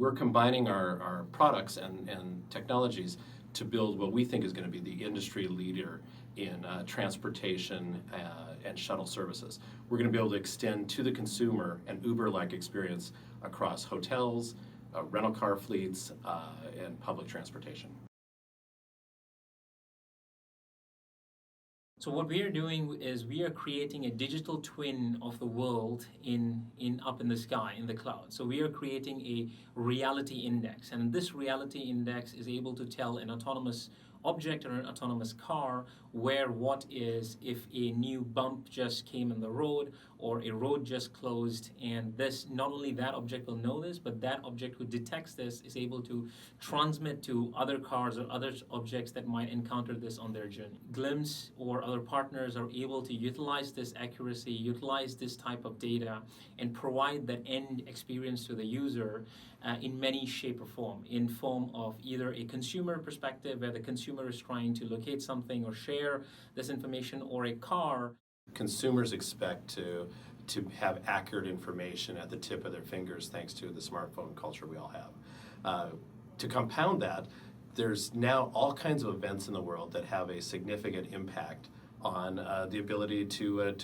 We're combining our products and technologies to build what we think is going to be the industry leader in transportation and shuttle services. We're going to be able to extend to the consumer an Uber-like experience across hotels, rental car fleets, and public transportation. So what we are doing is we are creating a digital twin of the world up in the sky, in the cloud. So we are creating a reality index, and this reality index is able to tell an autonomous object or an autonomous car where what is, if a new bump just came in the road or a road just closed, and this, not only that object will know this, but that object who detects this is able to transmit to other cars or other objects that might encounter this on their journey. Glympse or other partners are able to utilize this accuracy, utilize this type of data, and provide that end experience to the user in many shape or form, in form of either a consumer perspective where the consumer is trying to locate something or share this information, or a car. Consumers expect to have accurate information at the tip of their fingers thanks to the smartphone culture we all have. To compound that, there's now all kinds of events in the world that have a significant impact on the ability to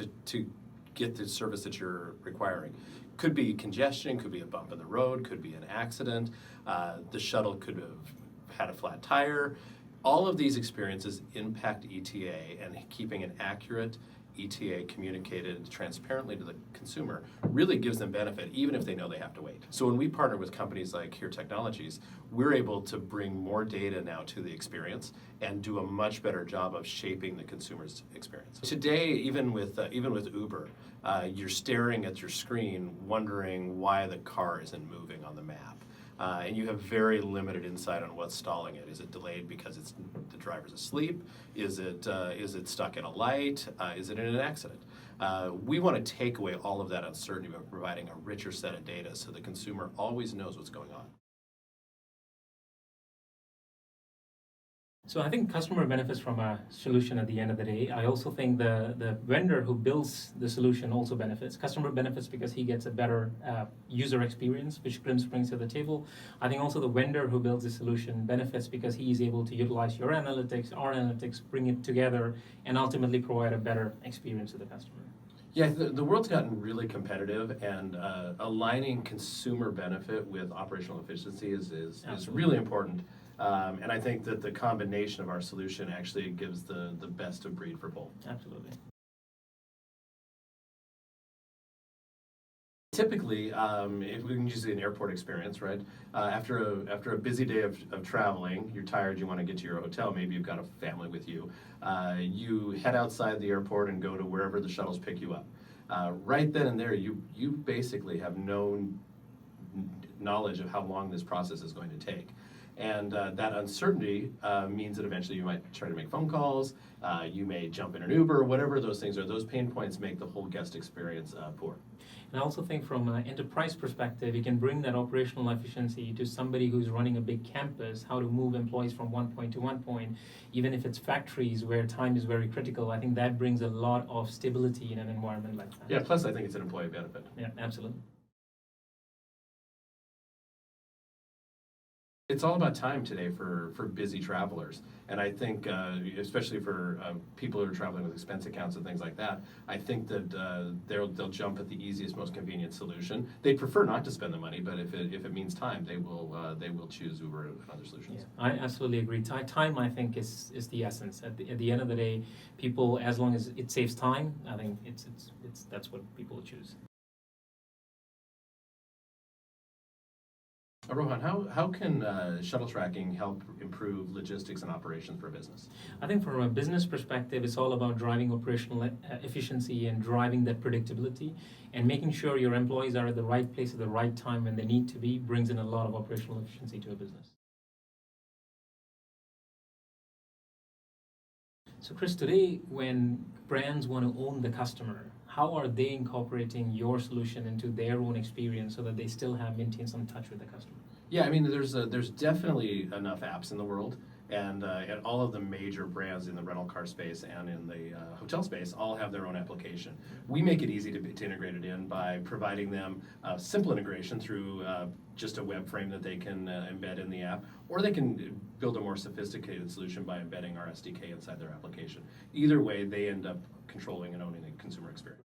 get the service that you're requiring. Could be congestion, could be a bump in the road, could be an accident, the shuttle could have had a flat tire. All of these experiences impact ETA, and keeping an accurate ETA communicated transparently to the consumer really gives them benefit, even if they know they have to wait. So when we partner with companies like HERE Technologies, we're able to bring more data now to the experience and do a much better job of shaping the consumer's experience. Today, even with Uber, you're staring at your screen wondering why the car isn't moving on the map. And you have very limited insight on what's stalling it. Is it delayed because the driver's asleep? Is it stuck at a light? Is it in an accident? We want to take away all of that uncertainty by providing a richer set of data so the consumer always knows what's going on. So I think customer benefits from a solution at the end of the day. I also think the vendor who builds the solution also benefits. Customer benefits because he gets a better user experience, which Glympse brings to the table. I think also the vendor who builds the solution benefits because he is able to utilize your analytics, our analytics, bring it together, and ultimately provide a better experience to the customer. Yeah, the world's gotten really competitive, and aligning consumer benefit with operational efficiency is really important. And I think that the combination of our solution actually gives the best of breed for both. Absolutely. Typically, if we can use an airport experience, right? After a busy day of traveling, you're tired, you want to get to your hotel, maybe you've got a family with you. You head outside the airport and go to wherever the shuttles pick you up. Right then and there, you basically have no knowledge of how long this process is going to take. And that uncertainty means that eventually you might try to make phone calls, you may jump in an Uber, whatever those things are. Those pain points make the whole guest experience poor. And I also think from an enterprise perspective, you can bring that operational efficiency to somebody who's running a big campus, how to move employees from one point to one point, even if it's factories where time is very critical. I think that brings a lot of stability in an environment like that. Yeah, plus I think it's an employee benefit. Yeah, absolutely. It's all about time today for busy travelers, and I think especially for people who are traveling with expense accounts and things like that, I think that they'll jump at the easiest, most convenient solution. They prefer not to spend the money, but if it means time, they will choose Uber and other solutions. Yeah, I absolutely agree. Time, I think, is the essence. At the end of the day, people, as long as it saves time, I think that's what people choose. Rohan, how can shuttle tracking help improve logistics and operations for a business? I think from a business perspective, it's all about driving operational efficiency and driving that predictability, and making sure your employees are at the right place at the right time when they need to be brings in a lot of operational efficiency to a business. So Chris, today when brands want to own the customer, how are they incorporating your solution into their own experience so that they still maintain some touch with the customer? Yeah, I mean, there's definitely enough apps in the world, And all of the major brands in the rental car space and in the hotel space all have their own application. We make it easy to integrate it in by providing them simple integration through just a web frame that they can embed in the app, or they can build a more sophisticated solution by embedding our SDK inside their application. Either way, they end up controlling and owning the consumer experience.